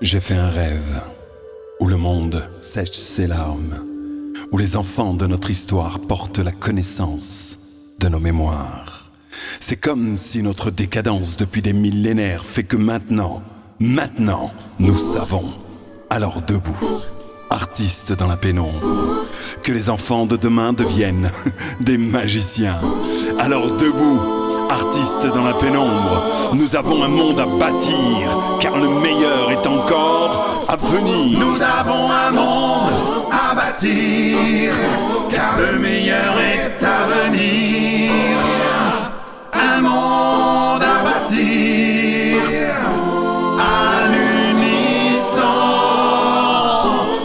J'ai fait un rêve où le monde sèche ses larmes, où les enfants de notre histoire portent la connaissance de nos mémoires. C'est comme si notre décadence depuis des millénaires fait que maintenant, nous savons. Alors debout, artistes dans la pénombre, que les enfants de demain deviennent des magiciens. Alors debout, artistes dans la pénombre, nous avons un monde à bâtir, car le meilleur est encore à venir. Nous avons un monde à bâtir, car le meilleur est à venir. Un monde à bâtir, à l'unisson.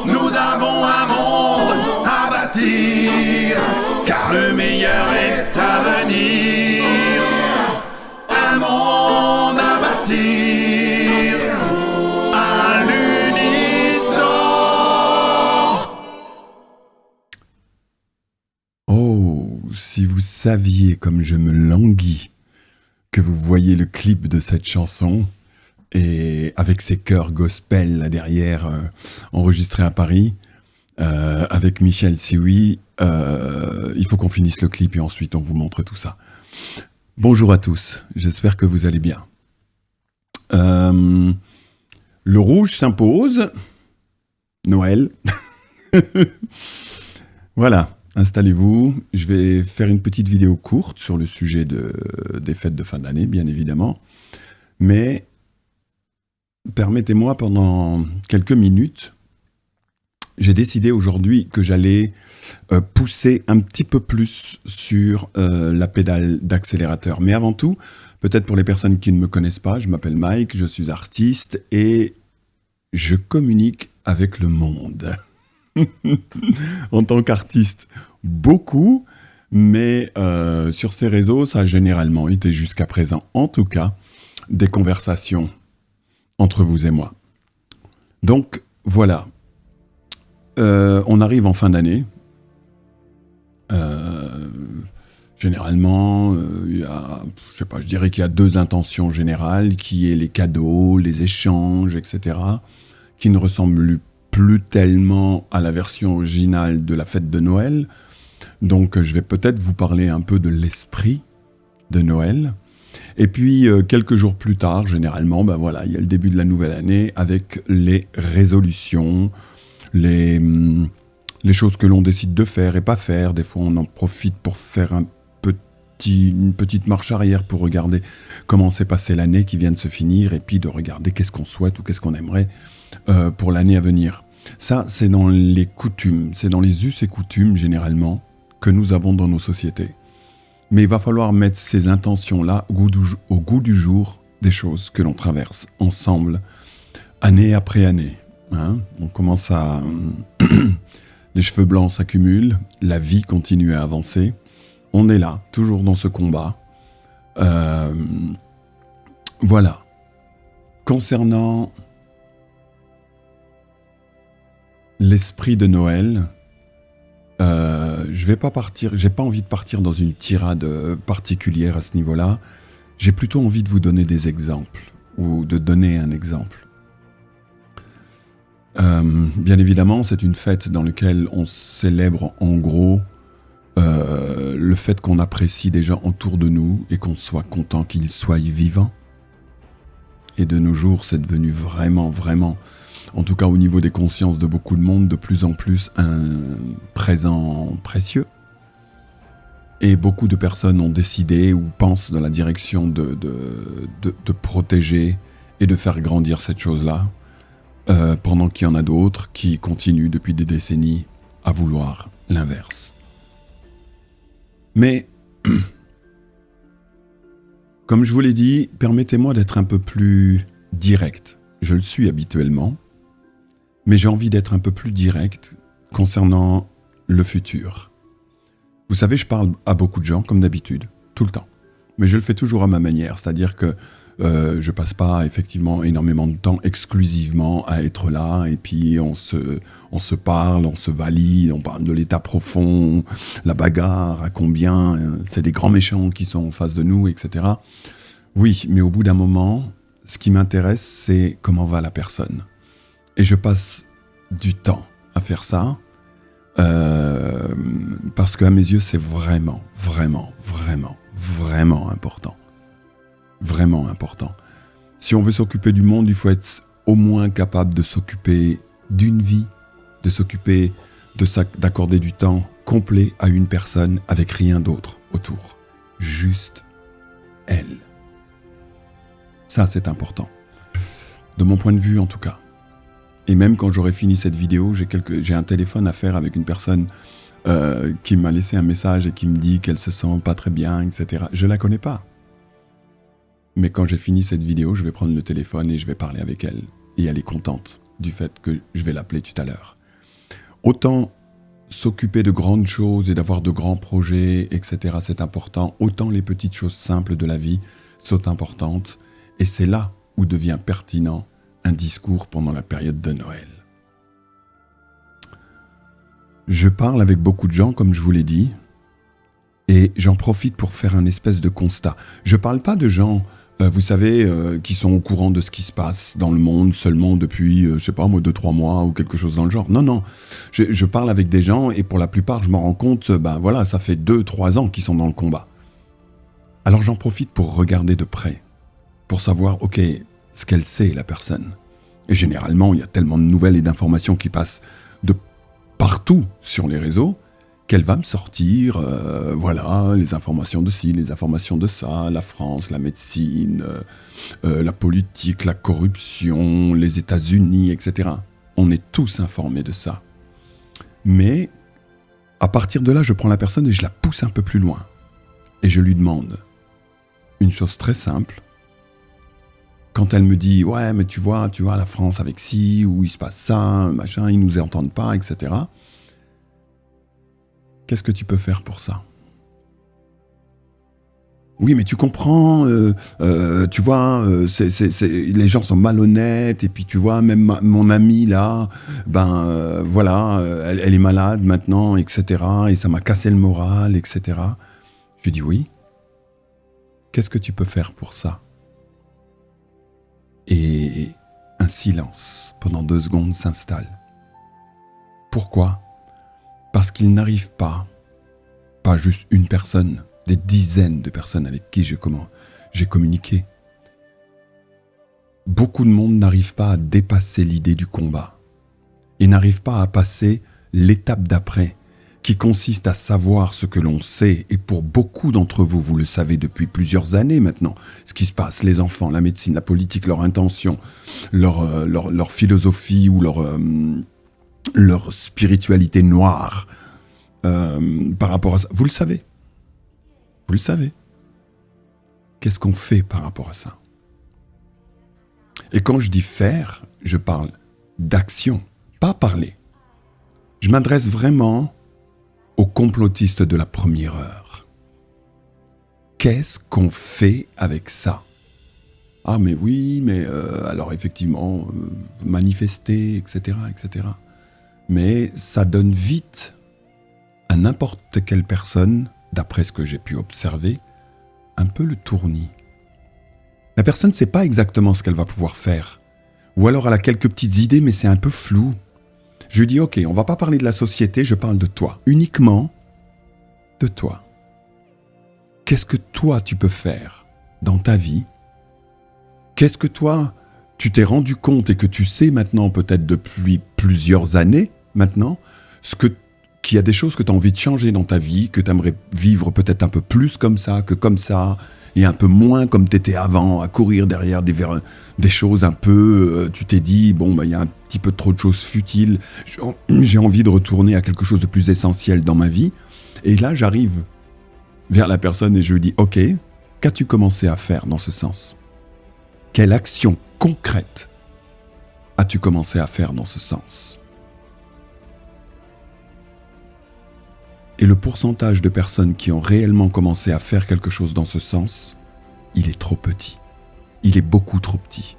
Nous avons un monde à bâtir, car le meilleur est à venir. Un monde à bâtir, à l'unisson. Oh, si vous saviez comme je me languis que vous voyez le clip de cette chanson, et avec ses chœurs gospel là derrière, enregistrés à Paris, avec Michel Sioui, il faut qu'on finisse le clip et ensuite on vous montre tout ça. Bonjour à tous, j'espère que vous allez bien. Le rouge s'impose, Noël. Voilà, installez-vous. Je vais faire une petite vidéo courte sur le sujet des fêtes de fin d'année, bien évidemment. Mais permettez-moi, pendant quelques minutes, j'ai décidé aujourd'hui que j'allais pousser un petit peu plus sur la pédale d'accélérateur. Mais avant tout, peut-être pour les personnes qui ne me connaissent pas, je m'appelle Mike, je suis artiste et je communique avec le monde. En tant qu'artiste, beaucoup, mais sur ces réseaux, ça a généralement été jusqu'à présent, en tout cas, des conversations entre vous et moi. Donc, voilà. On arrive en fin d'année. Généralement, je dirais qu'il y a deux intentions générales, qui est les cadeaux, les échanges, etc., qui ne ressemblent plus tellement à la version originale de la fête de Noël. Donc, je vais peut-être vous parler un peu de l'esprit de Noël. Et puis, quelques jours plus tard, généralement, il y a le début de la nouvelle année avec les résolutions, les choses que l'on décide de faire et pas faire. Des fois, on en profite pour faire une petite marche arrière pour regarder comment s'est passée l'année qui vient de se finir et puis de regarder qu'est-ce qu'on souhaite ou qu'est-ce qu'on aimerait pour l'année à venir. Ça, c'est dans les coutumes, c'est dans les us et coutumes, généralement, que nous avons dans nos sociétés. Mais il va falloir mettre ces intentions-là au goût du jour des choses que l'on traverse ensemble, année après année. Hein, on commence à... les cheveux blancs s'accumulent, la vie continue à avancer. On est là, toujours dans ce combat. Voilà. Concernant l'esprit de Noël, j'ai pas envie de partir dans une tirade particulière à ce niveau-là. J'ai plutôt envie de vous donner des exemples, ou de donner un exemple. Bien évidemment, c'est une fête dans laquelle on célèbre en gros le fait qu'on apprécie des gens autour de nous et qu'on soit content qu'ils soient vivants. Et de nos jours, c'est devenu vraiment, vraiment, en tout cas au niveau des consciences de beaucoup de monde, de plus en plus un présent précieux. Et beaucoup de personnes ont décidé ou pensent dans la direction de protéger et de faire grandir cette chose-là. Pendant qu'il y en a d'autres qui continuent depuis des décennies à vouloir l'inverse. Mais, comme je vous l'ai dit, permettez-moi d'être un peu plus direct. Je le suis habituellement, mais j'ai envie d'être un peu plus direct concernant le futur. Vous savez, je parle à beaucoup de gens, comme d'habitude, tout le temps. Mais je le fais toujours à ma manière, c'est-à-dire que je passe pas effectivement énormément de temps exclusivement à être là et puis on se parle, on se valide, on parle de l'état profond, la bagarre, à combien c'est des grands méchants qui sont en face de nous, etc. Oui, mais au bout d'un moment, ce qui m'intéresse, c'est comment va la personne. Et je passe du temps à faire ça, parce qu'à mes yeux, c'est vraiment, vraiment, vraiment, vraiment important. Vraiment important. Si on veut s'occuper du monde, il faut être au moins capable de s'occuper d'une vie, de s'occuper d'accorder du temps complet à une personne avec rien d'autre autour. Juste elle. Ça, c'est important. De mon point de vue, en tout cas. Et même quand j'aurai fini cette vidéo, j'ai un téléphone à faire avec une personne qui m'a laissé un message et qui me dit qu'elle se sent pas très bien, etc. Je la connais pas. Mais quand j'ai fini cette vidéo, je vais prendre le téléphone et je vais parler avec elle. Et elle est contente du fait que je vais l'appeler tout à l'heure. Autant s'occuper de grandes choses et d'avoir de grands projets, etc., c'est important. Autant les petites choses simples de la vie sont importantes. Et c'est là où devient pertinent un discours pendant la période de Noël. Je parle avec beaucoup de gens, comme je vous l'ai dit, et j'en profite pour faire un espèce de constat. Je parle pas de gens, vous savez, qui sont au courant de ce qui se passe dans le monde seulement depuis, je sais pas moi, 2-3 mois ou quelque chose dans le genre. Non, non, je parle avec des gens et pour la plupart, je m'en rends compte, voilà, ça fait 2-3 ans qu'ils sont dans le combat. Alors j'en profite pour regarder de près, pour savoir, ok, ce qu'elle sait, la personne. Et généralement, il y a tellement de nouvelles et d'informations qui passent de partout sur les réseaux, qu'elle va me sortir, voilà, les informations de ci, les informations de ça, la France, la médecine, la politique, la corruption, les États-Unis, etc. On est tous informés de ça. Mais, à partir de là, je prends la personne et je la pousse un peu plus loin. Et je lui demande une chose très simple. Quand elle me dit « Ouais, mais tu vois, la France avec ci, ou il se passe ça, machin, ils nous entendent pas, etc. » Qu'est-ce que tu peux faire pour ça ? Oui, mais tu comprends, tu vois, les gens sont malhonnêtes, et puis tu vois, même mon amie là, voilà, elle est malade maintenant, etc. Et ça m'a cassé le moral, etc. Je lui dis oui. Qu'est-ce que tu peux faire pour ça ? Et un silence pendant 2 secondes s'installe. Pourquoi ? Parce qu'il n'arrive pas juste une personne, des dizaines de personnes avec qui j'ai communiqué. Beaucoup de monde n'arrive pas à dépasser l'idée du combat et n'arrive pas à passer l'étape d'après, qui consiste à savoir ce que l'on sait, et pour beaucoup d'entre vous, vous le savez depuis plusieurs années maintenant, ce qui se passe, les enfants, la médecine, la politique, leur intention, leur philosophie ou leur spiritualité noire par rapport à ça. Vous le savez. Vous le savez. Qu'est-ce qu'on fait par rapport à ça ? Et quand je dis faire, je parle d'action, pas parler. Je m'adresse vraiment aux complotistes de la première heure. Qu'est-ce qu'on fait avec ça ? Ah mais oui, mais alors effectivement, manifester, etc., etc. Mais ça donne vite à n'importe quelle personne, d'après ce que j'ai pu observer, un peu le tournis. La personne ne sait pas exactement ce qu'elle va pouvoir faire. Ou alors elle a quelques petites idées, mais c'est un peu flou. Je lui dis, ok, on va pas parler de la société, je parle de toi. Uniquement de toi. Qu'est-ce que toi tu peux faire dans ta vie ? Qu'est-ce que toi, tu t'es rendu compte et que tu sais maintenant, peut-être depuis plusieurs années maintenant, qu'il y a des choses que tu as envie de changer dans ta vie, que tu aimerais vivre peut-être un peu plus comme ça, que comme ça, et un peu moins comme tu étais avant, à courir derrière des choses un peu, tu t'es dit, bon, il y a un petit peu trop de choses futiles, j'ai envie de retourner à quelque chose de plus essentiel dans ma vie. Et là, j'arrive vers la personne et je lui dis, ok, qu'as-tu commencé à faire dans ce sens ? Quelle action concrète as-tu commencé à faire dans ce sens ? Et le pourcentage de personnes qui ont réellement commencé à faire quelque chose dans ce sens, il est trop petit. Il est beaucoup trop petit.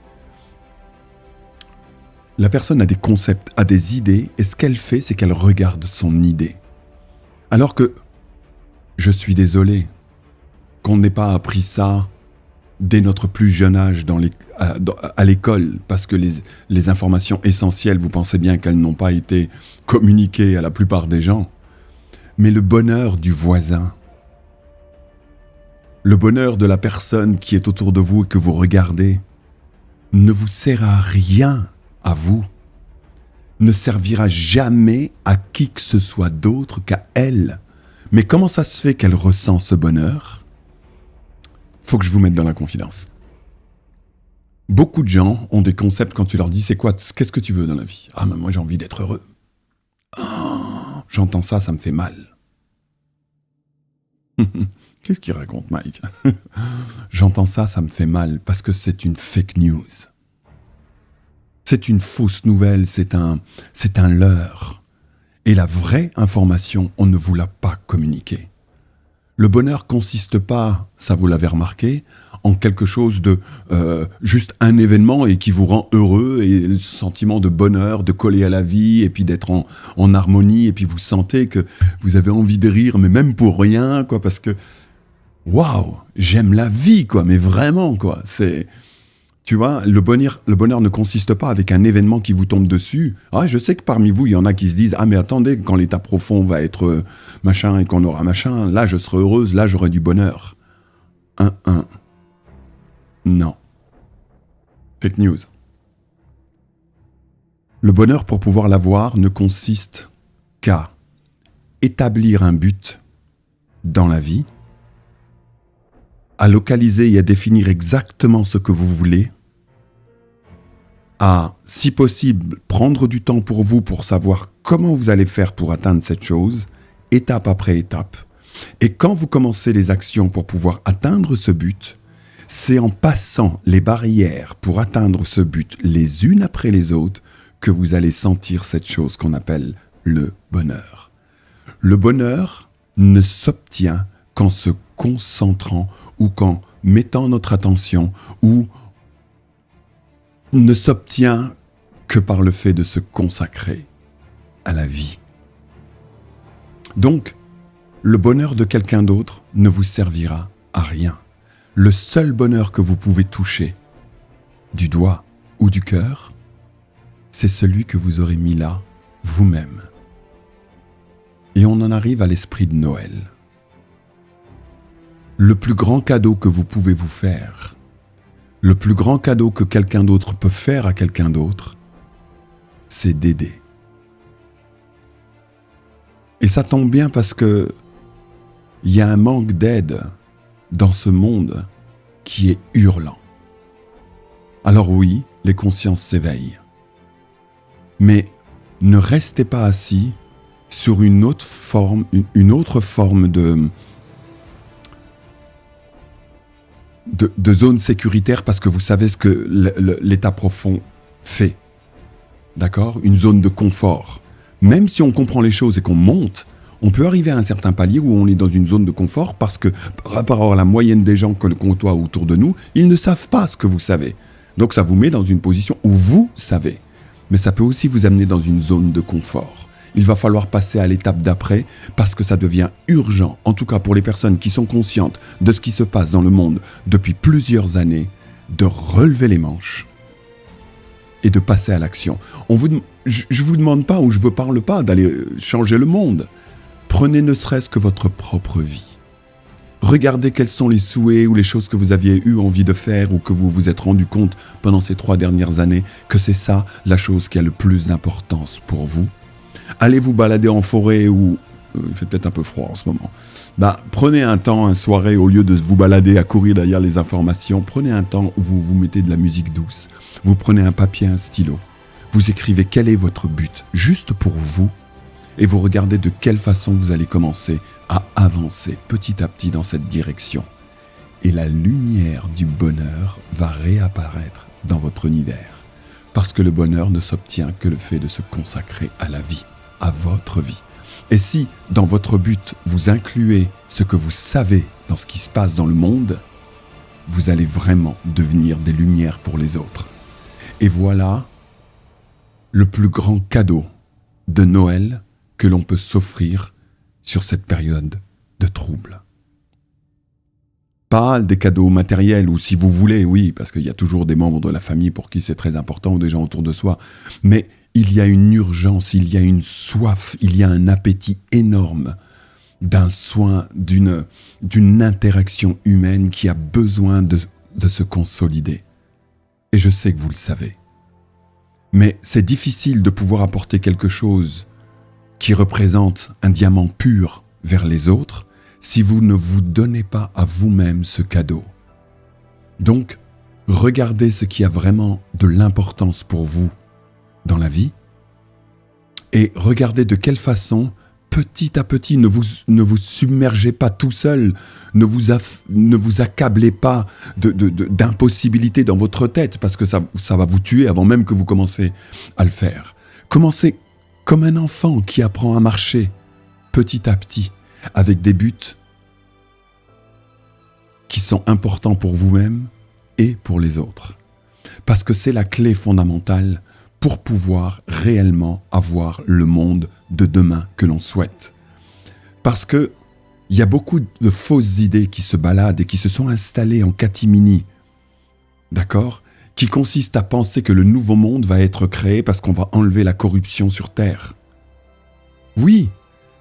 La personne a des concepts, a des idées, et ce qu'elle fait, c'est qu'elle regarde son idée. Alors que, je suis désolé, qu'on n'ait pas appris ça dès notre plus jeune âge à l'école, parce que les informations essentielles, vous pensez bien qu'elles n'ont pas été communiquées à la plupart des gens. Mais le bonheur du voisin, le bonheur de la personne qui est autour de vous et que vous regardez, ne vous sert à rien à vous, ne servira jamais à qui que ce soit d'autre qu'à elle. Mais comment ça se fait qu'elle ressent ce bonheur ? Faut que je vous mette dans la confidence. Beaucoup de gens ont des concepts quand tu leur dis c'est quoi, qu'est-ce que tu veux dans la vie ? Ah mais moi j'ai envie d'être heureux. Oh, j'entends ça, ça me fait mal. Qu'est-ce qu'il raconte Mike ? J'entends ça, ça me fait mal parce que c'est une fake news. C'est une fausse nouvelle, c'est un leurre. Et la vraie information, on ne vous l'a pas communiquée. Le bonheur consiste pas, ça vous l'avez remarqué, en quelque chose de juste un événement et qui vous rend heureux et le sentiment de bonheur, de coller à la vie et puis d'être en harmonie et puis vous sentez que vous avez envie de rire, mais même pour rien, quoi, parce que waouh, j'aime la vie, quoi, mais vraiment, quoi, c'est... Tu vois, le bonheur ne consiste pas avec un événement qui vous tombe dessus. Ah, je sais que parmi vous, il y en a qui se disent « Ah, mais attendez, quand l'état profond va être machin et qu'on aura machin, là, je serai heureuse, là, j'aurai du bonheur. » Non. Fake news. Le bonheur, pour pouvoir l'avoir, ne consiste qu'à établir un but dans la vie, à localiser et à définir exactement ce que vous voulez, à, si possible, prendre du temps pour vous pour savoir comment vous allez faire pour atteindre cette chose, étape après étape. Et quand vous commencez les actions pour pouvoir atteindre ce but, c'est en passant les barrières pour atteindre ce but les unes après les autres que vous allez sentir cette chose qu'on appelle le bonheur. Le bonheur ne s'obtient qu'en se concentrant ou qu'en mettant notre attention ou ne s'obtient que par le fait de se consacrer à la vie. Donc, le bonheur de quelqu'un d'autre ne vous servira à rien. Le seul bonheur que vous pouvez toucher du doigt ou du cœur, c'est celui que vous aurez mis là vous-même. Et on en arrive à l'esprit de Noël. Le plus grand cadeau que vous pouvez vous faire, le plus grand cadeau que quelqu'un d'autre peut faire à quelqu'un d'autre, c'est d'aider. Et ça tombe bien parce que il y a un manque d'aide dans ce monde qui est hurlant. Alors oui, les consciences s'éveillent. Mais ne restez pas assis sur une autre forme de zone sécuritaire parce que vous savez ce que l'état profond fait. D'accord ? Une zone de confort. Même si on comprend les choses et qu'on monte, on peut arriver à un certain palier où on est dans une zone de confort parce que par rapport à la moyenne des gens que le côtoient autour de nous, ils ne savent pas ce que vous savez. Donc ça vous met dans une position où vous savez. Mais ça peut aussi vous amener dans une zone de confort. Il va falloir passer à l'étape d'après parce que ça devient urgent, en tout cas pour les personnes qui sont conscientes de ce qui se passe dans le monde depuis plusieurs années, de relever les manches et de passer à l'action. Je vous demande pas ou je ne vous parle pas d'aller changer le monde. Prenez ne serait-ce que votre propre vie. Regardez quels sont les souhaits ou les choses que vous aviez eu envie de faire ou que vous vous êtes rendu compte pendant ces 3 dernières années que c'est ça la chose qui a le plus d'importance pour vous. Allez vous balader en forêt ou... il fait peut-être un peu froid en ce moment. Prenez un temps, une soirée, au lieu de vous balader à courir derrière les informations, prenez un temps où vous vous mettez de la musique douce. Vous prenez un papier, un stylo. Vous écrivez quel est votre but, juste pour vous, et vous regardez de quelle façon vous allez commencer à avancer petit à petit dans cette direction. Et la lumière du bonheur va réapparaître dans votre univers. Parce que le bonheur ne s'obtient que le fait de se consacrer à la vie, à votre vie. Et si, dans votre but, vous incluez ce que vous savez dans ce qui se passe dans le monde, vous allez vraiment devenir des lumières pour les autres. Et voilà le plus grand cadeau de Noël que l'on peut s'offrir sur cette période de trouble. Pas des cadeaux matériels, ou si vous voulez, oui, parce qu'il y a toujours des membres de la famille pour qui c'est très important, ou des gens autour de soi. Mais il y a une urgence, il y a une soif, il y a un appétit énorme d'un soin, d'une interaction humaine qui a besoin de se consolider. Et je sais que vous le savez. Mais c'est difficile de pouvoir apporter quelque chose qui représente un diamant pur vers les autres si vous ne vous donnez pas à vous-même ce cadeau. Donc, regardez ce qui a vraiment de l'importance pour vous dans la vie et regardez de quelle façon, petit à petit, ne vous submergez pas tout seul, ne vous accablez pas d'impossibilités dans votre tête parce que ça va vous tuer avant même que vous commencez à le faire. Commencez comme un enfant qui apprend à marcher petit à petit avec des buts qui sont importants pour vous-même et pour les autres. Parce que c'est la clé fondamentale pour pouvoir réellement avoir le monde de demain que l'on souhaite. Parce que il y a beaucoup de fausses idées qui se baladent et qui se sont installées en catimini, d'accord ? Qui consistent à penser que le nouveau monde va être créé parce qu'on va enlever la corruption sur Terre. Oui,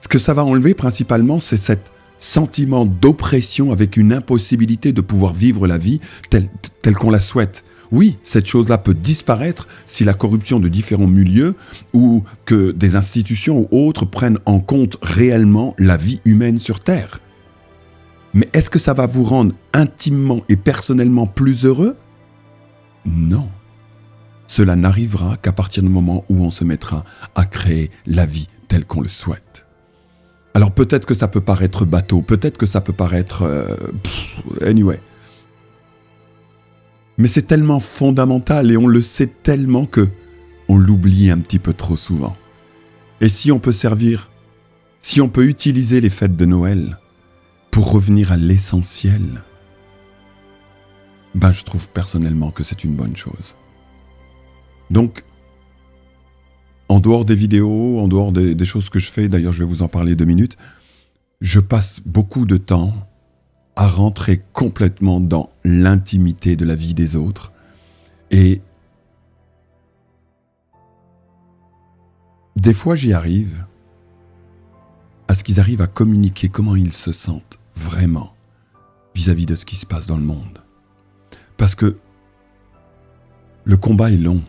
ce que ça va enlever principalement, c'est cet sentiment d'oppression avec une impossibilité de pouvoir vivre la vie telle qu'on la souhaite. Oui, cette chose-là peut disparaître si la corruption de différents milieux ou que des institutions ou autres prennent en compte réellement la vie humaine sur Terre. Mais est-ce que ça va vous rendre intimement et personnellement plus heureux ? Non. Cela n'arrivera qu'à partir du moment où on se mettra à créer la vie telle qu'on le souhaite. Alors peut-être que ça peut paraître bateau, peut-être que ça peut paraître... anyway. Mais c'est tellement fondamental et on le sait tellement que on l'oublie un petit peu trop souvent. Et si on peut utiliser les fêtes de Noël pour revenir à l'essentiel, je trouve personnellement que c'est une bonne chose. Donc, en dehors des vidéos, en dehors des choses que je fais, d'ailleurs je vais vous en parler 2 minutes, je passe beaucoup de temps à rentrer complètement dans l'intimité de la vie des autres et des fois j'y arrive à ce qu'ils arrivent à communiquer comment ils se sentent vraiment vis-à-vis de ce qui se passe dans le monde. Parce que le combat est long.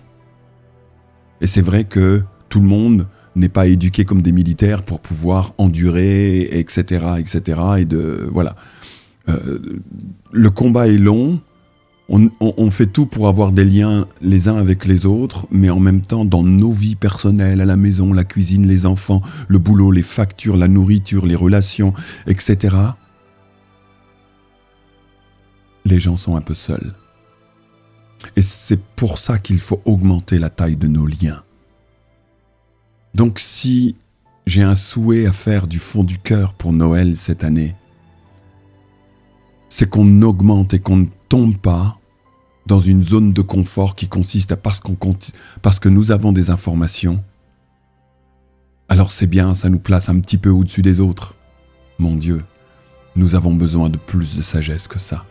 Et c'est vrai que tout le monde n'est pas éduqué comme des militaires pour pouvoir endurer, etc., etc. Voilà. Le combat est long. On fait tout pour avoir des liens les uns avec les autres, mais en même temps, dans nos vies personnelles, à la maison, la cuisine, les enfants, le boulot, les factures, la nourriture, les relations, etc., les gens sont un peu seuls. Et c'est pour ça qu'il faut augmenter la taille de nos liens. Donc si j'ai un souhait à faire du fond du cœur pour Noël cette année, c'est qu'on augmente et qu'on ne tombe pas dans une zone de confort qui consiste à parce que nous avons des informations, alors c'est bien, ça nous place un petit peu au-dessus des autres. Mon Dieu, nous avons besoin de plus de sagesse que ça.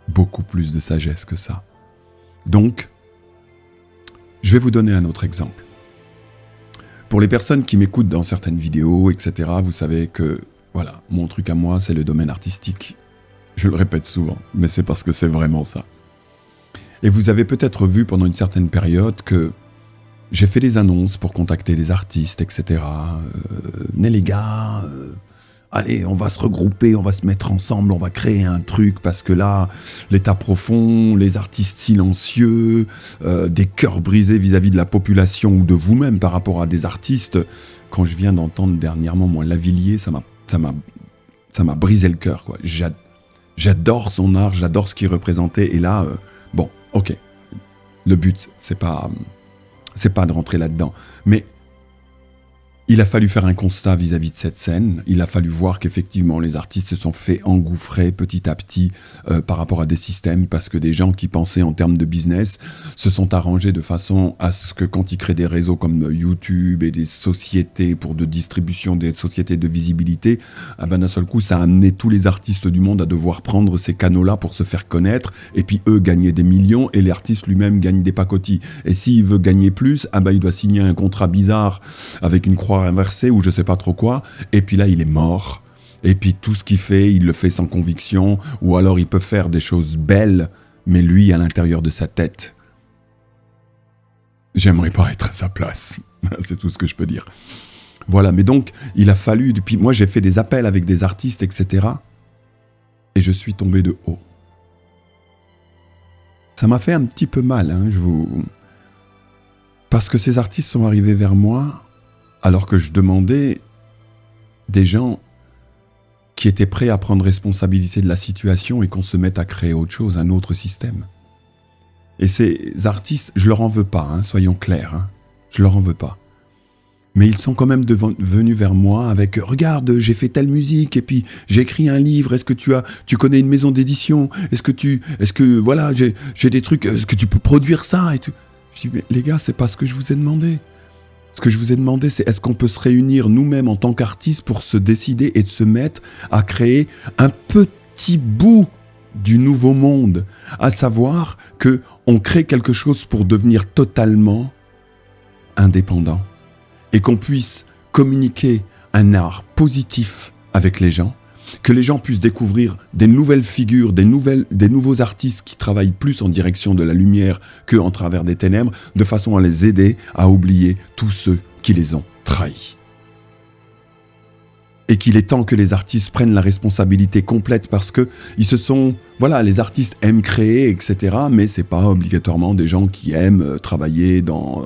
Beaucoup plus de sagesse que ça. Donc, je vais vous donner un autre exemple. Pour les personnes qui m'écoutent dans certaines vidéos, etc., vous savez que, voilà, mon truc à moi, c'est le domaine artistique. Je le répète souvent, mais c'est parce que c'est vraiment ça. Et vous avez peut-être vu pendant une certaine période que j'ai fait des annonces pour contacter des artistes, etc. Venez les gars, allez, on va se regrouper, on va se mettre ensemble, on va créer un truc, parce que là, l'état profond, les artistes silencieux, des cœurs brisés vis-à-vis de la population ou de vous-même par rapport à des artistes. Quand je viens d'entendre dernièrement, moi, Lavilliers, ça m'a brisé le cœur, quoi. J'adore son art, j'adore ce qu'il représentait, et là, bon, ok, le but, c'est pas de rentrer là-dedans, mais Il a fallu faire un constat vis-à-vis de cette scène. Il a fallu voir qu'effectivement les artistes se sont fait engouffrer petit à petit par rapport à des systèmes, parce que des gens qui pensaient en termes de business se sont arrangés de façon à ce que quand ils créent des réseaux comme YouTube et des sociétés pour de distribution, des sociétés de visibilité, d'un seul coup ça a amené tous les artistes du monde à devoir prendre ces canaux-là pour se faire connaître, et puis eux gagner des millions et l'artiste lui-même gagne des pacotis. Et s'il veut gagner plus, il doit signer un contrat bizarre avec une croix inversé ou je sais pas trop quoi, et puis là il est mort, et puis tout ce qu'il fait, il le fait sans conviction, ou alors il peut faire des choses belles, mais lui à l'intérieur de sa tête, j'aimerais pas être à sa place. C'est tout ce que je peux dire. Voilà, mais donc il a fallu, depuis moi j'ai fait des appels avec des artistes, etc. Et je suis tombé de haut. Ça m'a fait un petit peu mal, parce que ces artistes sont arrivés vers moi alors que je demandais des gens qui étaient prêts à prendre responsabilité de la situation et qu'on se mette à créer autre chose, un autre système. Et ces artistes, je leur en veux pas, soyons clairs, je leur en veux pas. Mais ils sont quand même venus vers moi avec « Regarde, j'ai fait telle musique et puis j'ai écrit un livre, est-ce que tu connais une maison d'édition ? Voilà, j'ai des trucs, est-ce que tu peux produire ça ?» et tout. Je dis « Mais les gars, c'est pas ce que je vous ai demandé. Ce que je vous ai demandé, c'est est-ce qu'on peut se réunir nous-mêmes en tant qu'artistes pour se décider et de se mettre à créer un petit bout du nouveau monde, à savoir qu'on crée quelque chose pour devenir totalement indépendant et qu'on puisse communiquer un art positif avec les gens, que les gens puissent découvrir des nouvelles figures, des nouveaux artistes qui travaillent plus en direction de la lumière qu'en travers des ténèbres, de façon à les aider à oublier tous ceux qui les ont trahis. Et qu'il est temps que les artistes prennent la responsabilité complète, parce que les artistes aiment créer, etc. Mais c'est pas obligatoirement des gens qui aiment travailler dans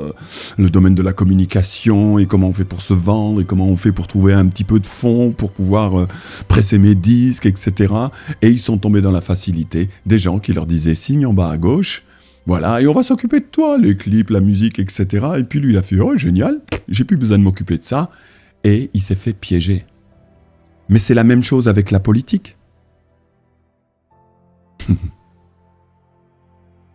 le domaine de la communication, et comment on fait pour se vendre, et comment on fait pour trouver un petit peu de fonds pour pouvoir presser mes disques, etc. Et ils sont tombés dans la facilité des gens qui leur disaient signe en bas à gauche, voilà, et on va s'occuper de toi, les clips, la musique, etc. Et puis lui il a fait oh génial, j'ai plus besoin de m'occuper de ça, et il s'est fait piéger. Mais c'est la même chose avec la politique.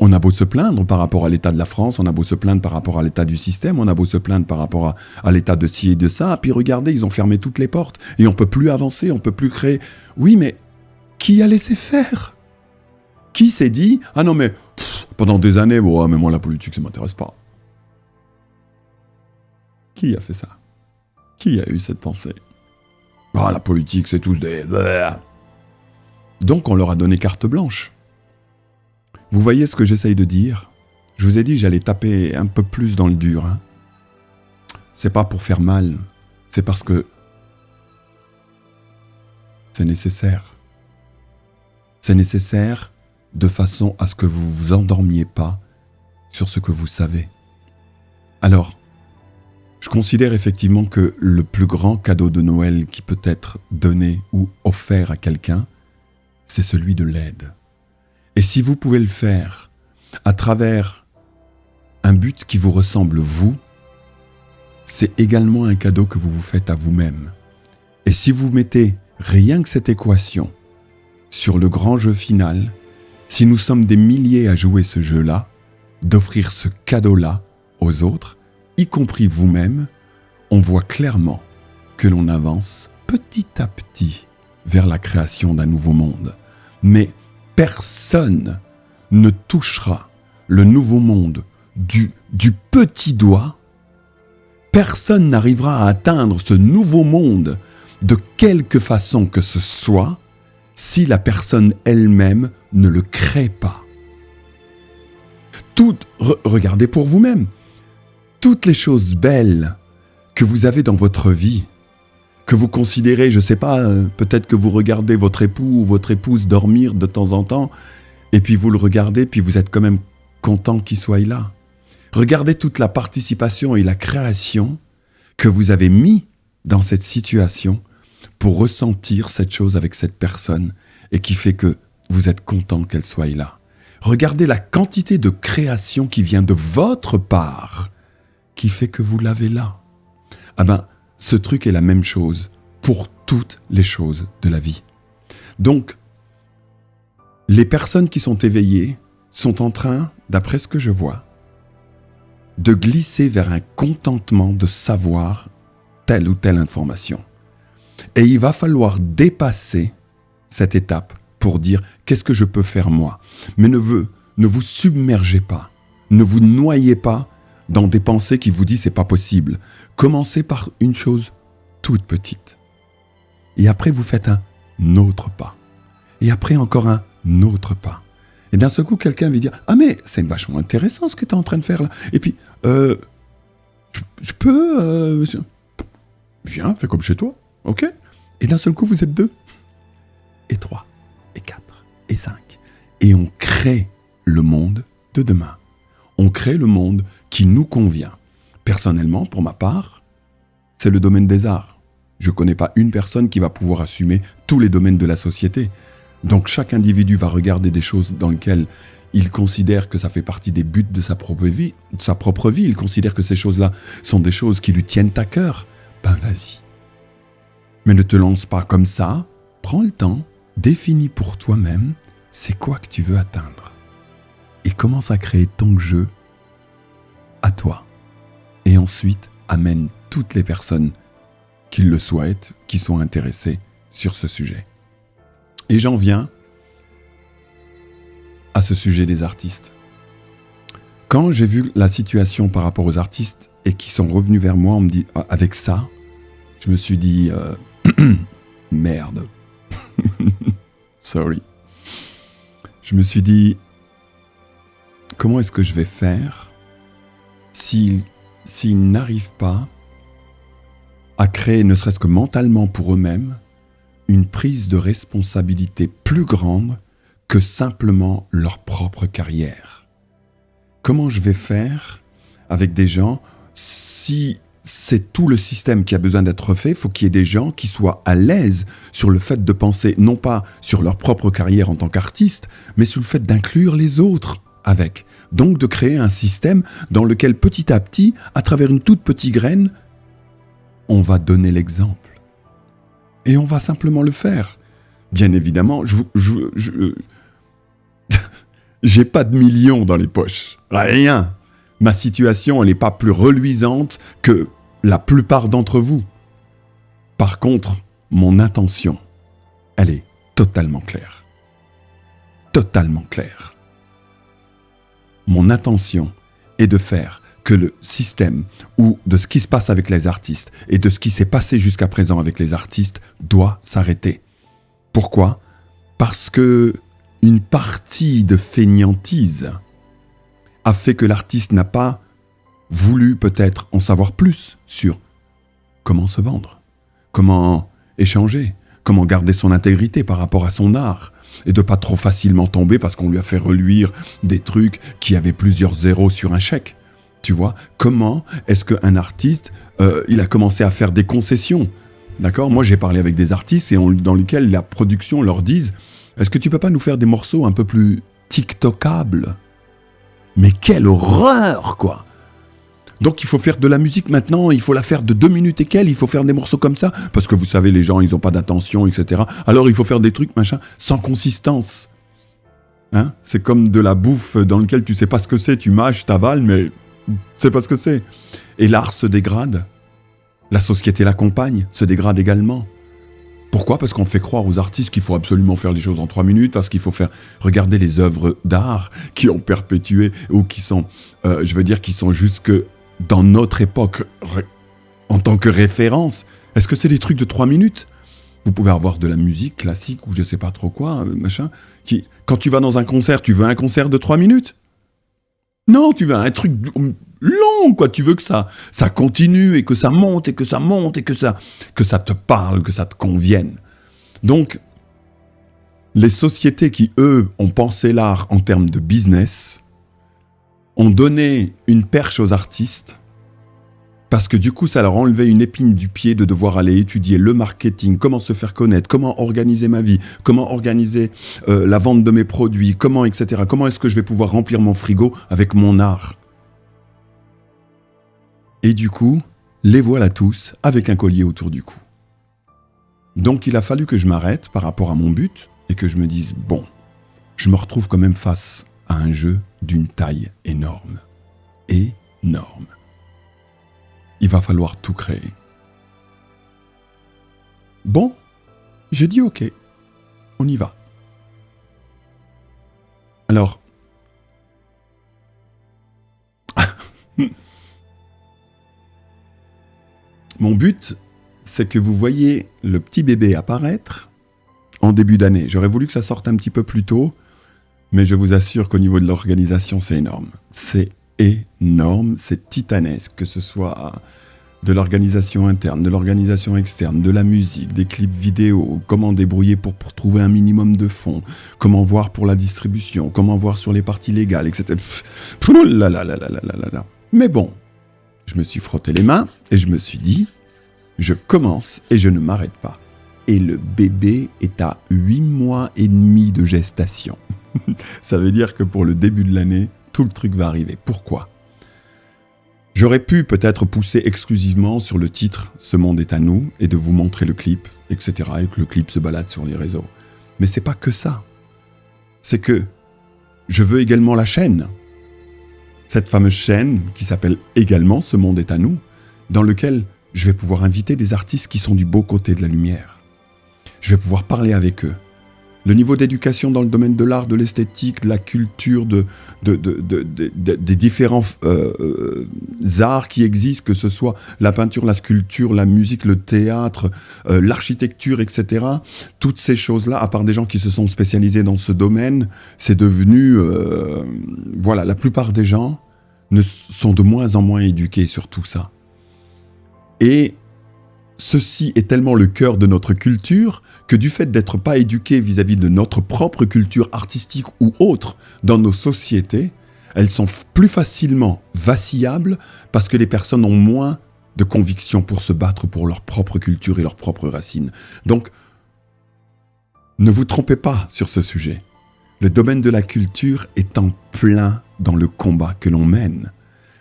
On a beau se plaindre par rapport à l'état de la France, on a beau se plaindre par rapport à l'état du système, on a beau se plaindre par rapport à l'état de ci et de ça, puis regardez, ils ont fermé toutes les portes, et on peut plus avancer, on peut plus créer. Oui, mais qui a laissé faire ? Qui s'est dit « Ah non, mais pendant des années, mais moi la politique, ça m'intéresse pas. » Qui a fait ça ? Qui a eu cette pensée ? Ah, la politique, c'est tous des... Donc, on leur a donné carte blanche. Vous voyez ce que j'essaye de dire ? Je vous ai dit, j'allais taper un peu plus dans le dur. C'est pas pour faire mal, c'est parce que c'est nécessaire. C'est nécessaire de façon à ce que vous vous endormiez pas sur ce que vous savez. Alors, je considère effectivement que le plus grand cadeau de Noël qui peut être donné ou offert à quelqu'un, c'est celui de l'aide. Et si vous pouvez le faire à travers un but qui vous ressemble vous, c'est également un cadeau que vous vous faites à vous-même. Et si vous mettez rien que cette équation sur le grand jeu final, si nous sommes des milliers à jouer ce jeu-là, d'offrir ce cadeau-là aux autres, y compris vous-même, on voit clairement que l'on avance petit à petit vers la création d'un nouveau monde. Mais personne ne touchera le nouveau monde du petit doigt. Personne n'arrivera à atteindre ce nouveau monde de quelque façon que ce soit si la personne elle-même ne le crée pas. Regardez pour vous-même. Toutes les choses belles que vous avez dans votre vie, que vous considérez, je ne sais pas, peut-être que vous regardez votre époux ou votre épouse dormir de temps en temps, et puis vous le regardez, puis vous êtes quand même content qu'il soit là. Regardez toute la participation et la création que vous avez mis dans cette situation pour ressentir cette chose avec cette personne et qui fait que vous êtes content qu'elle soit là. Regardez la quantité de création qui vient de votre part qui fait que vous l'avez là. ce truc est la même chose pour toutes les choses de la vie. Donc, les personnes qui sont éveillées sont en train, d'après ce que je vois, de glisser vers un contentement de savoir telle ou telle information. Et il va falloir dépasser cette étape pour dire qu'est-ce que je peux faire moi. Mais ne vous submergez pas, ne vous noyez pas dans des pensées qui vous disent c'est pas possible. Commencez par une chose toute petite. Et après vous faites un autre pas. Et après encore un autre pas. Et d'un seul coup, quelqu'un va dire « Ah mais c'est vachement intéressant ce que tu es en train de faire là. Et puis, je peux, monsieur, viens, fais comme chez toi, ok ?» Et d'un seul coup, vous êtes 2, et 3, et 4, et 5. Et on crée le monde de demain. On crée le monde qui nous convient. Personnellement, pour ma part, c'est le domaine des arts. Je ne connais pas une personne qui va pouvoir assumer tous les domaines de la société. Donc chaque individu va regarder des choses dans lesquelles il considère que ça fait partie des buts de sa propre vie. Il considère que ces choses-là sont des choses qui lui tiennent à cœur. Ben vas-y. Mais ne te lance pas comme ça. Prends le temps, définis pour toi-même c'est quoi que tu veux atteindre. Et commence à créer ton jeu à toi. Et ensuite, amène toutes les personnes qui le souhaitent, qui sont intéressées sur ce sujet. Et j'en viens à ce sujet des artistes. Quand j'ai vu la situation par rapport aux artistes et qui sont revenus vers moi, on me dit avec ça, je me suis dit merde. Sorry. Je me suis dit comment est-ce que je vais faire s'ils n'arrivent pas à créer, ne serait-ce que mentalement pour eux-mêmes, une prise de responsabilité plus grande que simplement leur propre carrière. Comment je vais faire avec des gens si c'est tout le système qui a besoin d'être refait, il faut qu'il y ait des gens qui soient à l'aise sur le fait de penser, non pas sur leur propre carrière en tant qu'artiste, mais sur le fait d'inclure les autres avec. Donc de créer un système dans lequel petit à petit, à travers une toute petite graine, on va donner l'exemple. Et on va simplement le faire. Bien évidemment, j'ai pas de millions dans les poches. Rien. Ma situation, elle n'est pas plus reluisante que la plupart d'entre vous. Par contre, mon intention, elle est totalement claire. Totalement claire. Mon intention est de faire que le système ou de ce qui se passe avec les artistes et de ce qui s'est passé jusqu'à présent avec les artistes doit s'arrêter. Pourquoi ? Parce que une partie de fainéantise a fait que l'artiste n'a pas voulu peut-être en savoir plus sur comment se vendre, comment échanger, comment garder son intégrité par rapport à son art et de pas trop facilement tomber parce qu'on lui a fait reluire des trucs qui avaient plusieurs zéros sur un chèque. Tu vois, comment est-ce qu'un artiste, il a commencé à faire des concessions, d'accord ? Moi, j'ai parlé avec des artistes dans lesquels la production leur dise « Est-ce que tu peux pas nous faire des morceaux un peu plus tiktokables ?» Mais quelle horreur, quoi ! Donc, il faut faire de la musique maintenant, il faut la faire de 2 minutes et quelques, il faut faire des morceaux comme ça, parce que vous savez, les gens, ils n'ont pas d'attention, etc. Alors, il faut faire des trucs, machin, sans consistance. Hein ? C'est comme de la bouffe dans laquelle tu sais pas ce que c'est, tu mâches, t'avales, mais... c'est pas ce que c'est. Et l'art se dégrade. La société l'accompagne, se dégrade également. Pourquoi ? Parce qu'on fait croire aux artistes qu'il faut absolument faire les choses en 3 minutes, parce qu'il faut faire regarder les œuvres d'art qui ont perpétué ou qui sont, qui sont jusque dans notre époque en tant que référence. Est-ce que c'est des trucs de 3 minutes ? Vous pouvez avoir de la musique classique ou je sais pas trop quoi, machin, qui, quand tu vas dans un concert, tu veux un concert de 3 minutes ? Non, tu veux un truc long, quoi. Tu veux que ça continue et que ça monte et que ça monte et que ça te parle, que ça te convienne. Donc, les sociétés qui, eux, ont pensé l'art en termes de business, ont donné une perche aux artistes parce que du coup, ça leur a enlevé une épine du pied de devoir aller étudier le marketing, comment se faire connaître, comment organiser ma vie, comment organiser la vente de mes produits, comment, etc. Comment est-ce que je vais pouvoir remplir mon frigo avec mon art ? Et du coup, les voilà tous avec un collier autour du cou. Donc il a fallu que je m'arrête par rapport à mon but et que je me dise, bon, je me retrouve quand même face à un jeu d'une taille énorme. Énorme. Il va falloir tout créer. Bon, j'ai dit ok, on y va. Alors, mon but, c'est que vous voyez le petit bébé apparaître en début d'année. J'aurais voulu que ça sorte un petit peu plus tôt, mais je vous assure qu'au niveau de l'organisation, c'est énorme. C'est énorme, c'est titanesque, que ce soit de l'organisation interne, de l'organisation externe, de la musique, des clips vidéo, comment débrouiller pour trouver un minimum de fonds, comment voir pour la distribution, comment voir sur les parties légales, etc. Mais bon, je me suis frotté les mains et je me suis dit, je commence et je ne m'arrête pas. Et le bébé est à 8 mois et demi de gestation. Ça veut dire que pour le début de l'année, tout le truc va arriver. Pourquoi ? J'aurais pu peut-être pousser exclusivement sur le titre « Ce monde est à nous » et de vous montrer le clip, etc. et que le clip se balade sur les réseaux. Mais c'est pas que ça. C'est que je veux également la chaîne. Cette fameuse chaîne qui s'appelle également « Ce monde est à nous » dans lequel je vais pouvoir inviter des artistes qui sont du beau côté de la lumière. Je vais pouvoir parler avec eux. Le niveau d'éducation dans le domaine de l'art, de l'esthétique, de la culture, des différents arts qui existent, que ce soit la peinture, la sculpture, la musique, le théâtre, l'architecture, etc. Toutes ces choses-là, à part des gens qui se sont spécialisés dans ce domaine, c'est devenu... voilà, la plupart des gens sont de moins en moins éduqués sur tout ça. Et ceci est tellement le cœur de notre culture que du fait d'être pas éduqué vis-à-vis de notre propre culture artistique ou autre dans nos sociétés, elles sont plus facilement vacillables parce que les personnes ont moins de conviction pour se battre pour leur propre culture et leurs propres racines. Donc, ne vous trompez pas sur ce sujet. Le domaine de la culture est en plein dans le combat que l'on mène.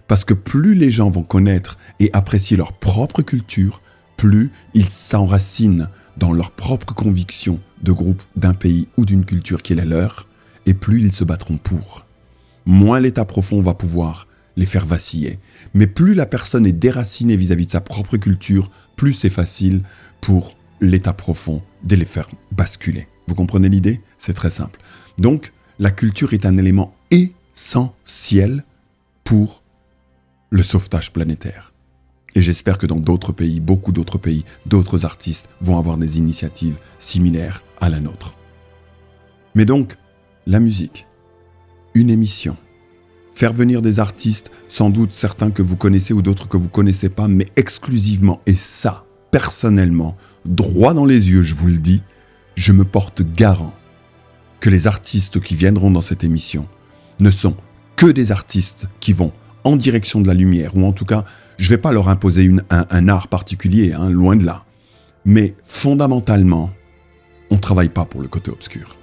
Parce que plus les gens vont connaître et apprécier leur propre culture, plus ils s'enracinent dans leurs propres convictions de groupe, d'un pays ou d'une culture qui est la leur, et plus ils se battront pour. Moins l'état profond va pouvoir les faire vaciller. Mais plus la personne est déracinée vis-à-vis de sa propre culture, plus c'est facile pour l'état profond de les faire basculer. Vous comprenez l'idée ? C'est très simple. Donc, la culture est un élément essentiel pour le sauvetage planétaire. Et j'espère que dans d'autres pays, beaucoup d'autres pays, d'autres artistes vont avoir des initiatives similaires à la nôtre. Mais donc, la musique, une émission, faire venir des artistes, sans doute certains que vous connaissez ou d'autres que vous ne connaissez pas, mais exclusivement, et ça, personnellement, droit dans les yeux, je vous le dis, je me porte garant que les artistes qui viendront dans cette émission ne sont que des artistes qui vont en direction de la lumière, ou en tout cas, je ne vais pas leur imposer un art particulier, loin de là. Mais fondamentalement, on ne travaille pas pour le côté obscur.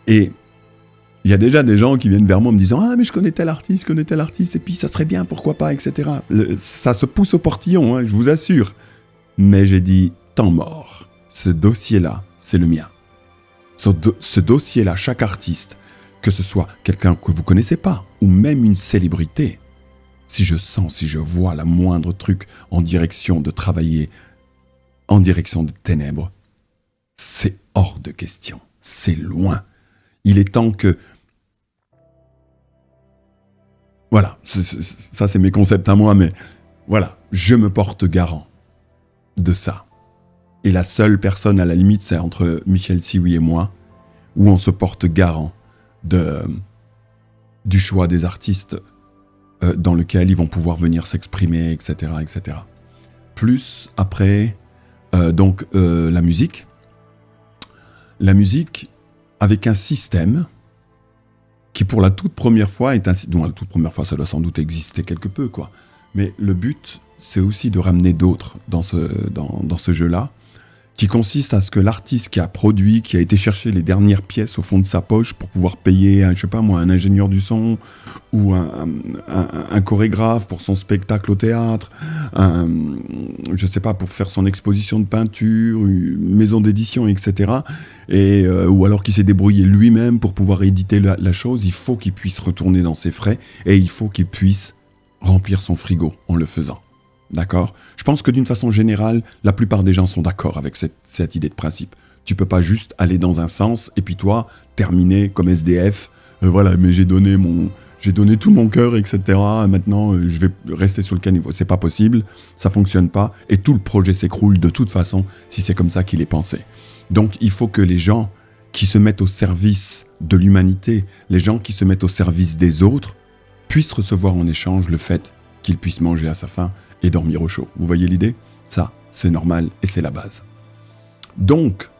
Et il y a déjà des gens qui viennent vers moi en me disant « Ah, mais je connais tel artiste, et puis ça serait bien, pourquoi pas, etc. » Ça se pousse au portillon, je vous assure. Mais j'ai dit « Temps mort, ce dossier-là, c'est le mien. » Ce dossier-là, chaque artiste, que ce soit quelqu'un que vous ne connaissez pas, ou même une célébrité, si je vois la moindre truc en direction de travailler, en direction de ténèbres, c'est hors de question, c'est loin. Il est temps que... Voilà, ça c'est mes concepts à moi, mais voilà, je me porte garant de ça. Et la seule personne, à la limite, c'est entre Michel Sioui et moi, où on se porte garant du choix des artistes dans lequel ils vont pouvoir venir s'exprimer, etc., etc. Plus, après, la musique. La musique avec un système qui, pour la toute première fois, la toute première fois, ça doit sans doute exister quelque peu, quoi. Mais le but, c'est aussi de ramener d'autres dans ce jeu-là, qui consiste à ce que l'artiste qui a produit, qui a été chercher les dernières pièces au fond de sa poche pour pouvoir payer, je sais pas moi, un ingénieur du son ou un chorégraphe pour son spectacle au théâtre, je sais pas, pour faire son exposition de peinture, une maison d'édition, etc. Ou alors qui s'est débrouillé lui-même pour pouvoir éditer la chose, il faut qu'il puisse retourner dans ses frais et il faut qu'il puisse remplir son frigo en le faisant. D'accord ? Je pense que d'une façon générale, la plupart des gens sont d'accord avec cette idée de principe. Tu peux pas juste aller dans un sens et puis toi, terminer comme SDF, voilà, mais j'ai donné tout mon cœur, etc. Maintenant, je vais rester sur le caniveau. C'est pas possible, ça fonctionne pas et tout le projet s'écroule de toute façon si c'est comme ça qu'il est pensé. Donc, il faut que les gens qui se mettent au service de l'humanité, les gens qui se mettent au service des autres, puissent recevoir en échange le fait qu'ils puissent manger à sa faim et dormir au chaud. Vous voyez l'idée ? Ça, c'est normal et c'est la base. Donc,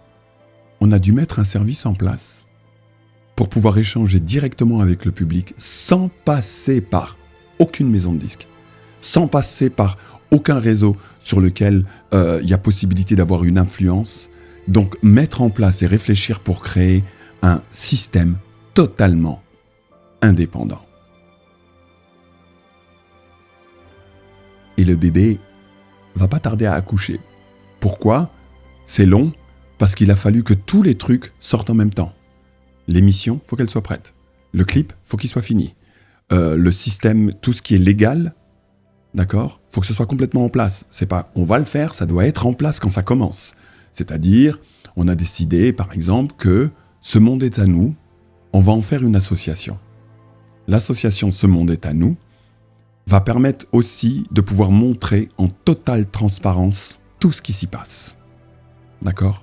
on a dû mettre un service en place pour pouvoir échanger directement avec le public sans passer par aucune maison de disques, sans passer par aucun réseau sur lequel il y a possibilité d'avoir une influence. Donc, mettre en place et réfléchir pour créer un système totalement indépendant. Et le bébé va pas tarder à accoucher. Pourquoi ? C'est long, parce qu'il a fallu que tous les trucs sortent en même temps. L'émission, faut qu'elle soit prête. Le clip, faut qu'il soit fini. Le système, tout ce qui est légal, d'accord ? Faut que ce soit complètement en place. C'est pas, on va le faire, ça doit être en place quand ça commence. C'est-à-dire, on a décidé, par exemple, que Ce Monde est à nous, on va en faire une association. L'association Ce Monde est à nous va permettre aussi de pouvoir montrer en totale transparence tout ce qui s'y passe. D'accord ?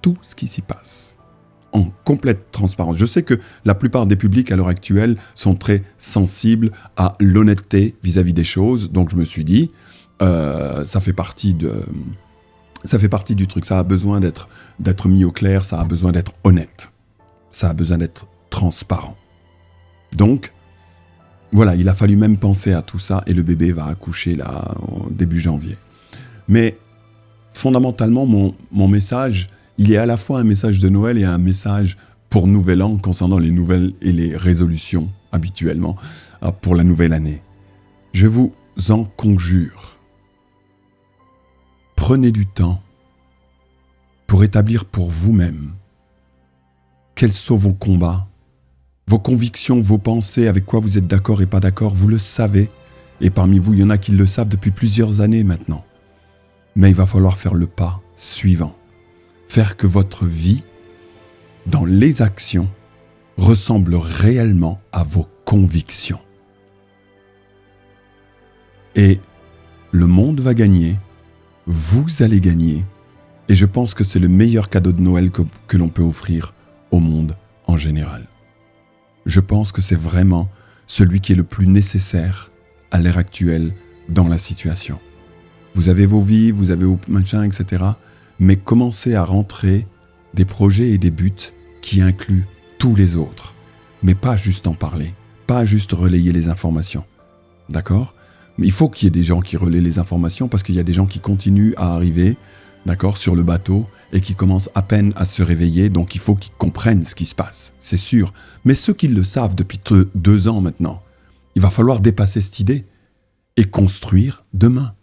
Tout ce qui s'y passe. En complète transparence. Je sais que la plupart des publics à l'heure actuelle sont très sensibles à l'honnêteté vis-à-vis des choses. Donc je me suis dit, ça fait partie du truc. Ça a besoin d'être mis au clair, ça a besoin d'être honnête. Ça a besoin d'être transparent. Donc, voilà, il a fallu même penser à tout ça et le bébé va accoucher là, au début janvier. Mais fondamentalement, mon message, il est à la fois un message de Noël et un message pour Nouvel An concernant les nouvelles et les résolutions habituellement pour la nouvelle année. Je vous en conjure. Prenez du temps pour établir pour vous-même quels sont vos combats, vos convictions, vos pensées, avec quoi vous êtes d'accord et pas d'accord, vous le savez. Et parmi vous, il y en a qui le savent depuis plusieurs années maintenant. Mais il va falloir faire le pas suivant. Faire que votre vie, dans les actions, ressemble réellement à vos convictions. Et le monde va gagner, vous allez gagner, et je pense que c'est le meilleur cadeau de Noël que l'on peut offrir au monde en général. Je pense que c'est vraiment celui qui est le plus nécessaire à l'heure actuelle dans la situation. Vous avez vos vies, vous avez vos machins, etc. Mais commencez à rentrer des projets et des buts qui incluent tous les autres. Mais pas juste en parler, pas juste relayer les informations. D'accord ? Mais il faut qu'il y ait des gens qui relaient les informations parce qu'il y a des gens qui continuent à arriver, d'accord, sur le bateau et qui commencent à peine à se réveiller, donc il faut qu'ils comprennent ce qui se passe, c'est sûr. Mais ceux qui le savent depuis 2 ans maintenant, il va falloir dépasser cette idée et construire demain.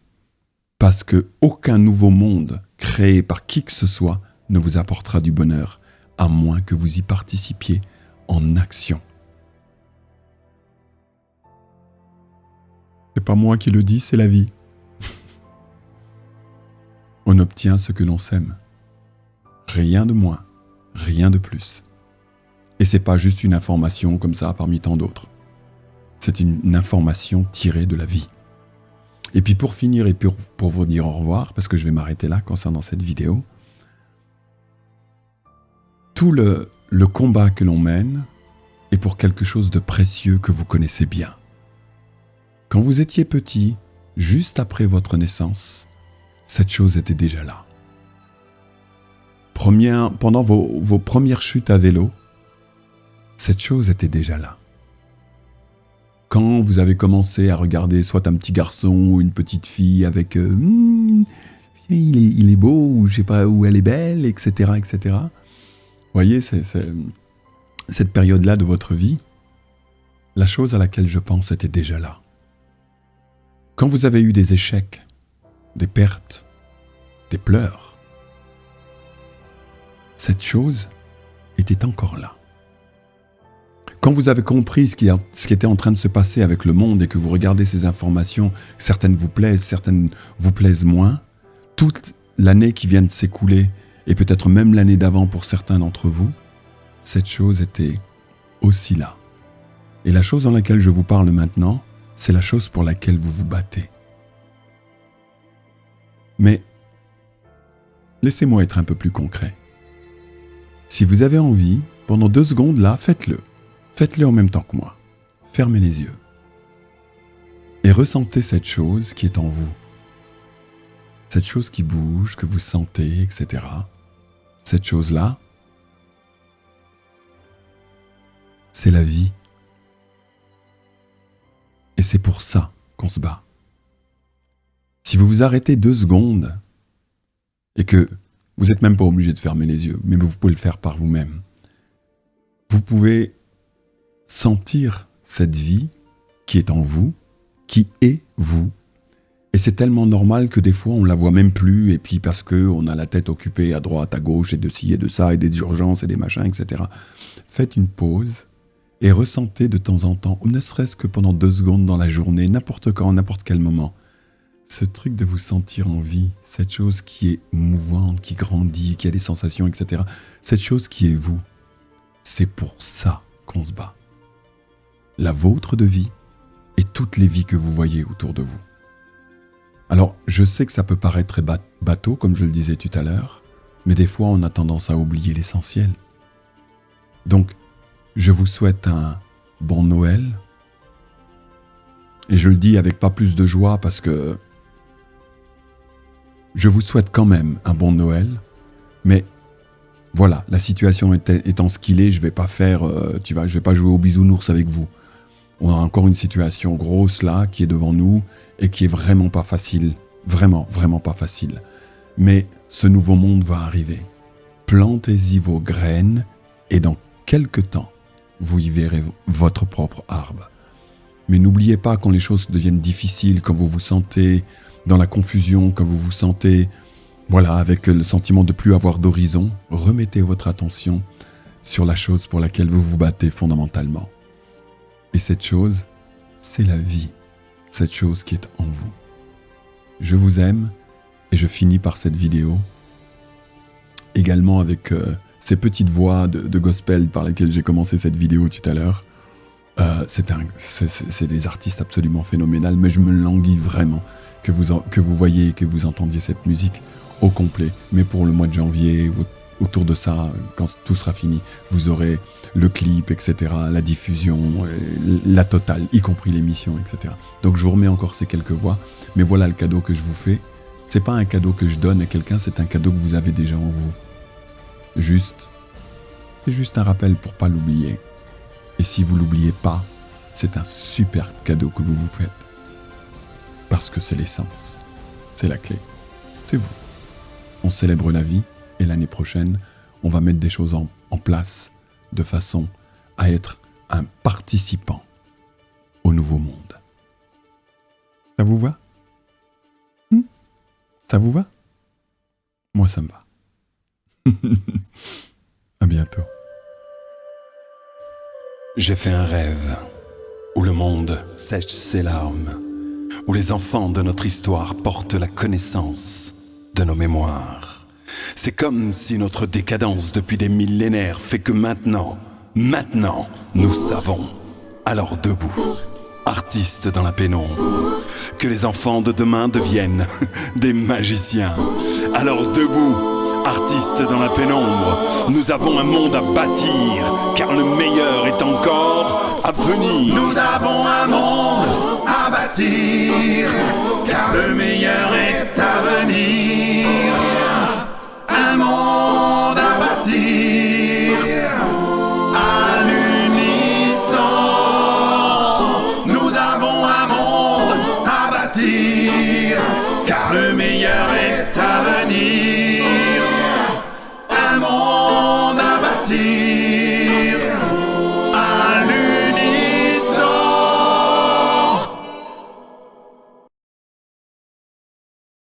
Parce que aucun nouveau monde créé par qui que ce soit ne vous apportera du bonheur, à moins que vous y participiez en action. C'est pas moi qui le dis, c'est la vie. On obtient ce que l'on sème. Rien de moins, rien de plus. Et c'est pas juste une information comme ça parmi tant d'autres. C'est une information tirée de la vie. Et puis pour finir et pour vous dire au revoir, parce que je vais m'arrêter là concernant cette vidéo, tout le combat que l'on mène est pour quelque chose de précieux que vous connaissez bien. Quand vous étiez petit, juste après votre naissance, cette chose était déjà là. Pendant vos premières chutes à vélo, cette chose était déjà là. Quand vous avez commencé à regarder soit un petit garçon ou une petite fille avec il est beau, ou je sais pas, ou elle est belle, etc., etc. Vous voyez, c'est cette période-là de votre vie, la chose à laquelle je pense était déjà là. Quand vous avez eu des échecs, des pertes, des pleurs, cette chose était encore là. Quand vous avez compris ce qui était en train de se passer avec le monde et que vous regardez ces informations, certaines vous plaisent, certaines vous plaisent moins, toute l'année qui vient de s'écouler, et peut-être même l'année d'avant pour certains d'entre vous, cette chose était aussi là. Et la chose dans laquelle je vous parle maintenant, c'est la chose pour laquelle vous vous battez. Mais laissez-moi être un peu plus concret. Si vous avez envie, pendant 2 secondes là, faites-le. Faites-le en même temps que moi. Fermez les yeux. Et ressentez cette chose qui est en vous. Cette chose qui bouge, que vous sentez, etc. Cette chose-là, c'est la vie. Et c'est pour ça qu'on se bat. Si vous vous arrêtez 2 secondes et que vous n'êtes même pas obligé de fermer les yeux, mais vous pouvez le faire par vous-même, vous pouvez sentir cette vie qui est en vous, qui est vous. Et c'est tellement normal que des fois on la voit même plus, et puis parce qu'on a la tête occupée à droite, à gauche, et de ci et de ça, et des urgences et des machins, etc. Faites une pause et ressentez de temps en temps, ou ne serait-ce que pendant 2 secondes dans la journée, n'importe quand, n'importe quel moment, ce truc de vous sentir en vie, cette chose qui est mouvante, qui grandit, qui a des sensations, etc. Cette chose qui est vous, c'est pour ça qu'on se bat. La vôtre de vie et toutes les vies que vous voyez autour de vous. Alors, je sais que ça peut paraître très bateau, comme je le disais tout à l'heure, mais des fois on a tendance à oublier l'essentiel. Donc, je vous souhaite un bon Noël, et je le dis avec pas plus de joie parce que je vous souhaite quand même un bon Noël, mais voilà, la situation étant ce qu'il est, je vais pas faire, je vais pas jouer au bisounours avec vous. On a encore une situation grosse là, qui est devant nous, et qui est vraiment pas facile. Vraiment, vraiment pas facile. Mais ce nouveau monde va arriver. Plantez-y vos graines, et dans quelques temps, vous y verrez votre propre arbre. Mais n'oubliez pas, quand les choses deviennent difficiles, quand vous vous sentez dans la confusion, quand vous vous sentez, avec le sentiment de plus avoir d'horizon, remettez votre attention sur la chose pour laquelle vous vous battez fondamentalement. Et cette chose, c'est la vie, cette chose qui est en vous. Je vous aime, et je finis par cette vidéo, également avec ces petites voix de gospel par lesquelles j'ai commencé cette vidéo tout à l'heure. C'est des artistes absolument phénoménales, mais je me languis vraiment que vous voyez et que vous entendiez cette musique au complet. Mais pour le mois de janvier, autour de ça, quand tout sera fini, vous aurez le clip, etc., la diffusion, la totale, y compris l'émission, etc. Donc je vous remets encore ces quelques voix, mais voilà le cadeau que je vous fais. C'est pas un cadeau que je donne à quelqu'un, c'est un cadeau que vous avez déjà en vous. C'est juste un rappel pour pas l'oublier. Et si vous l'oubliez pas, c'est un super cadeau que vous vous faites. Parce que c'est l'essence, c'est la clé, c'est vous. On célèbre la vie, et l'année prochaine, on va mettre des choses en place de façon à être un participant au nouveau monde. Ça vous va ? Ça vous va ? Moi, ça me va. À bientôt. J'ai fait un rêve où le monde sèche ses larmes, où les enfants de notre histoire portent la connaissance de nos mémoires. C'est comme si notre décadence depuis des millénaires fait que maintenant, nous savons. Alors debout, artistes dans la pénombre, que les enfants de demain deviennent des magiciens. Alors debout, artistes dans la pénombre, nous avons un monde à bâtir, car le meilleur est encore à venir. Nous avons un monde à bâtir, car le meilleur est